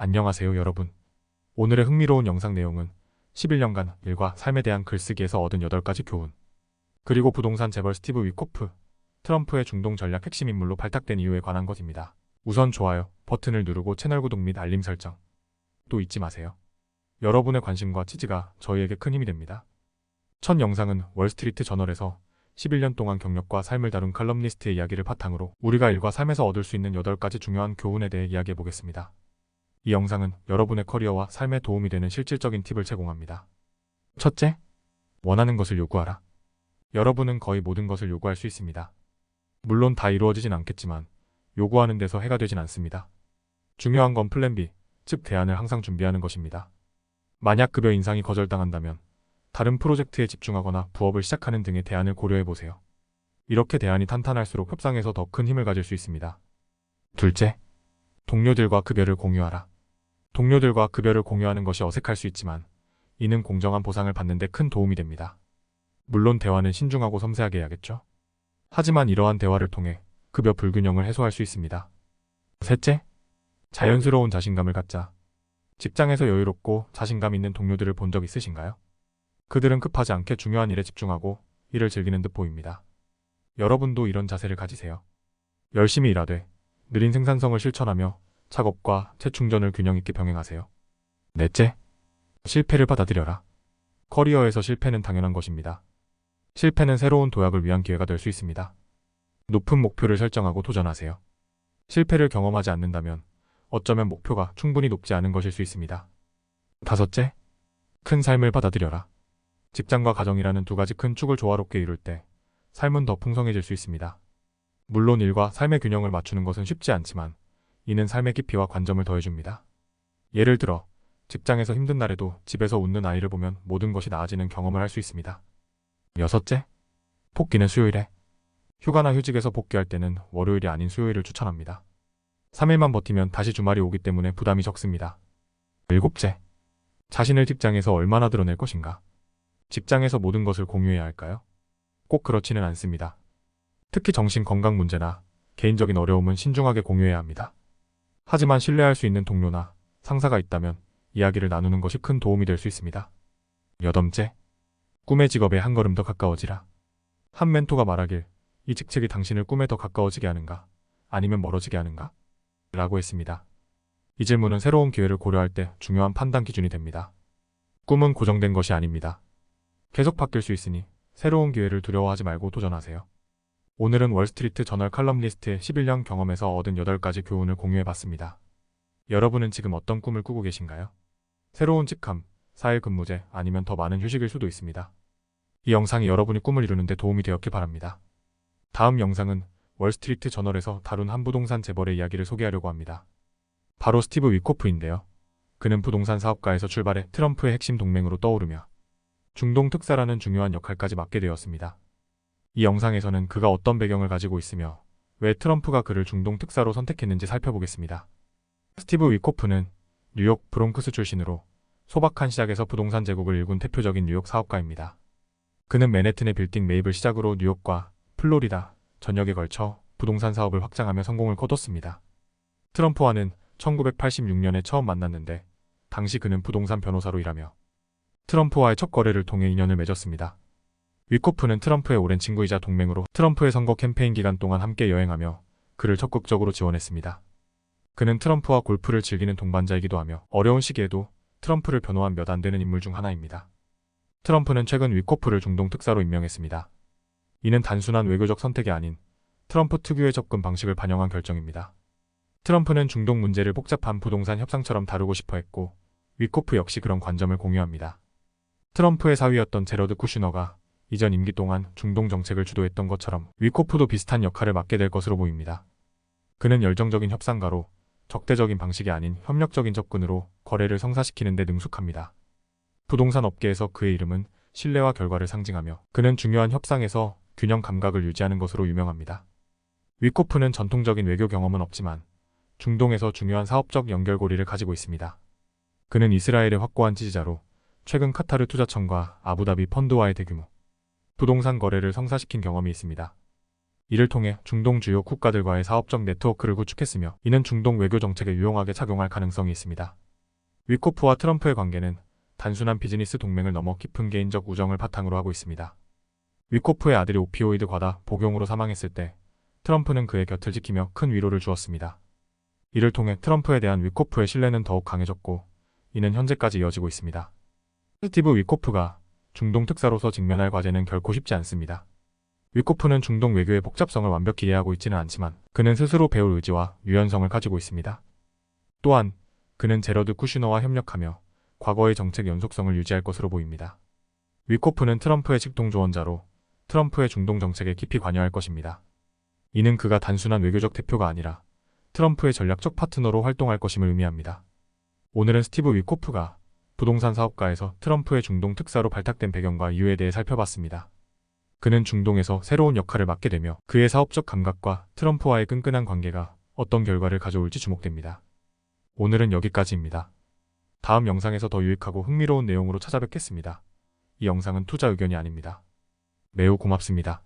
안녕하세요 여러분. 오늘의 흥미로운 영상 내용은 11년간 일과 삶에 대한 글쓰기에서 얻은 8가지 교훈, 그리고 부동산 재벌 스티브 위코프, 트럼프의 중동 전략 핵심 인물로 발탁된 이유에 관한 것입니다. 우선 좋아요 버튼을 누르고 채널 구독 및 알림 설정 또 잊지 마세요. 여러분의 관심과 지지가 저희에게 큰 힘이 됩니다. 첫 영상은 월스트리트 저널에서 11년 동안 경력과 삶을 다룬 칼럼니스트의 이야기를 바탕으로 우리가 일과 삶에서 얻을 수 있는 8가지 중요한 교훈에 대해 이야기해 보겠습니다. 이 영상은 여러분의 커리어와 삶에 도움이 되는 실질적인 팁을 제공합니다. 첫째, 원하는 것을 요구하라. 여러분은 거의 모든 것을 요구할 수 있습니다. 물론 다 이루어지진 않겠지만 요구하는 데서 해가 되진 않습니다. 중요한 건 플랜 B, 즉 대안을 항상 준비하는 것입니다. 만약 급여 인상이 거절당한다면 다른 프로젝트에 집중하거나 부업을 시작하는 등의 대안을 고려해 보세요. 이렇게 대안이 탄탄할수록 협상에서 더 큰 힘을 가질 수 있습니다. 둘째, 동료들과 급여를 공유하라. 동료들과 급여를 공유하는 것이 어색할 수 있지만 이는 공정한 보상을 받는 데 큰 도움이 됩니다. 물론 대화는 신중하고 섬세하게 해야겠죠. 하지만 이러한 대화를 통해 급여 불균형을 해소할 수 있습니다. 셋째, 자연스러운 자신감을 갖자. 직장에서 여유롭고 자신감 있는 동료들을 본 적 있으신가요? 그들은 급하지 않게 중요한 일에 집중하고 일을 즐기는 듯 보입니다. 여러분도 이런 자세를 가지세요. 열심히 일하되 느린 생산성을 실천하며 작업과 재충전을 균형 있게 병행하세요. 넷째, 실패를 받아들여라. 커리어에서 실패는 당연한 것입니다. 실패는 새로운 도약을 위한 기회가 될 수 있습니다. 높은 목표를 설정하고 도전하세요. 실패를 경험하지 않는다면 어쩌면 목표가 충분히 높지 않은 것일 수 있습니다. 다섯째, 큰 삶을 받아들여라. 직장과 가정이라는 두 가지 큰 축을 조화롭게 이룰 때 삶은 더 풍성해질 수 있습니다. 물론 일과 삶의 균형을 맞추는 것은 쉽지 않지만 이는 삶의 깊이와 관점을 더해줍니다. 예를 들어 직장에서 힘든 날에도 집에서 웃는 아이를 보면 모든 것이 나아지는 경험을 할 수 있습니다. 여섯째, 복귀는 수요일에. 휴가나 휴직에서 복귀할 때는 월요일이 아닌 수요일을 추천합니다. 3일만 버티면 다시 주말이 오기 때문에 부담이 적습니다. 일곱째, 자신을 직장에서 얼마나 드러낼 것인가. 직장에서 모든 것을 공유해야 할까요? 꼭 그렇지는 않습니다. 특히 정신 건강 문제나 개인적인 어려움은 신중하게 공유해야 합니다. 하지만 신뢰할 수 있는 동료나 상사가 있다면 이야기를 나누는 것이 큰 도움이 될 수 있습니다. 여덟째, 꿈의 직업에 한 걸음 더 가까워지라. 한 멘토가 말하길 이 직책이 당신을 꿈에 더 가까워지게 하는가 아니면 멀어지게 하는가? 라고 했습니다. 이 질문은 새로운 기회를 고려할 때 중요한 판단 기준이 됩니다. 꿈은 고정된 것이 아닙니다. 계속 바뀔 수 있으니 새로운 기회를 두려워하지 말고 도전하세요. 오늘은 월스트리트 저널 칼럼니스트의 11년 경험에서 얻은 8가지 교훈을 공유해봤습니다. 여러분은 지금 어떤 꿈을 꾸고 계신가요? 새로운 직함, 4일 근무제 아니면 더 많은 휴식일 수도 있습니다. 이 영상이 여러분이 꿈을 이루는 데 도움이 되었길 바랍니다. 다음 영상은 월스트리트 저널에서 다룬 한 부동산 재벌의 이야기를 소개하려고 합니다. 바로 스티브 위코프인데요. 그는 부동산 사업가에서 출발해 트럼프의 핵심 동맹으로 떠오르며 중동 특사라는 중요한 역할까지 맡게 되었습니다. 이 영상에서는 그가 어떤 배경을 가지고 있으며 왜 트럼프가 그를 중동 특사로 선택했는지 살펴보겠습니다. 스티브 위코프는 뉴욕 브롱크스 출신으로 소박한 시작에서 부동산 제국을 일군 대표적인 뉴욕 사업가입니다. 그는 맨해튼의 빌딩 매입을 시작으로 뉴욕과 플로리다 전역에 걸쳐 부동산 사업을 확장하며 성공을 거뒀습니다. 트럼프와는 1986년에 처음 만났는데 당시 그는 부동산 변호사로 일하며 트럼프와의 첫 거래를 통해 인연을 맺었습니다. 위코프는 트럼프의 오랜 친구이자 동맹으로 트럼프의 선거 캠페인 기간 동안 함께 여행하며 그를 적극적으로 지원했습니다. 그는 트럼프와 골프를 즐기는 동반자이기도 하며 어려운 시기에도 트럼프를 변호한 몇 안 되는 인물 중 하나입니다. 트럼프는 최근 위코프를 중동 특사로 임명했습니다. 이는 단순한 외교적 선택이 아닌 트럼프 특유의 접근 방식을 반영한 결정입니다. 트럼프는 중동 문제를 복잡한 부동산 협상처럼 다루고 싶어 했고 위코프 역시 그런 관점을 공유합니다. 트럼프의 사위였던 제러드 쿠슈너가 이전 임기 동안 중동 정책을 주도했던 것처럼 위코프도 비슷한 역할을 맡게 될 것으로 보입니다. 그는 열정적인 협상가로 적대적인 방식이 아닌 협력적인 접근으로 거래를 성사시키는 데 능숙합니다. 부동산 업계에서 그의 이름은 신뢰와 결과를 상징하며 그는 중요한 협상에서 균형 감각을 유지하는 것으로 유명합니다. 위코프는 전통적인 외교 경험은 없지만 중동에서 중요한 사업적 연결고리를 가지고 있습니다. 그는 이스라엘의 확고한 지지자로 최근 카타르 투자청과 아부다비 펀드와의 대규모 부동산 거래를 성사시킨 경험이 있습니다. 이를 통해 중동 주요 국가들과의 사업적 네트워크를 구축했으며 이는 중동 외교 정책에 유용하게 작용할 가능성이 있습니다. 위코프와 트럼프의 관계는 단순한 비즈니스 동맹을 넘어 깊은 개인적 우정을 바탕으로 하고 있습니다. 위코프의 아들이 오피오이드 과다 복용으로 사망했을 때 트럼프는 그의 곁을 지키며 큰 위로를 주었습니다. 이를 통해 트럼프에 대한 위코프의 신뢰는 더욱 강해졌고 이는 현재까지 이어지고 있습니다. 스티브 위코프가 중동 특사로서 직면할 과제는 결코 쉽지 않습니다. 위코프는 중동 외교의 복잡성을 완벽히 이해하고 있지는 않지만 그는 스스로 배울 의지와 유연성을 가지고 있습니다. 또한 그는 제러드 쿠슈너와 협력하며 과거의 정책 연속성을 유지할 것으로 보입니다. 위코프는 트럼프의 직통조언자로 트럼프의 중동 정책에 깊이 관여할 것입니다. 이는 그가 단순한 외교적 대표가 아니라 트럼프의 전략적 파트너로 활동할 것임을 의미합니다. 오늘은 스티브 위코프가 부동산 사업가에서 트럼프의 중동 특사로 발탁된 배경과 이유에 대해 살펴봤습니다. 그는 중동에서 새로운 역할을 맡게 되며 그의 사업적 감각과 트럼프와의 끈끈한 관계가 어떤 결과를 가져올지 주목됩니다. 오늘은 여기까지입니다. 다음 영상에서 더 유익하고 흥미로운 내용으로 찾아뵙겠습니다. 이 영상은 투자 의견이 아닙니다. 매우 고맙습니다.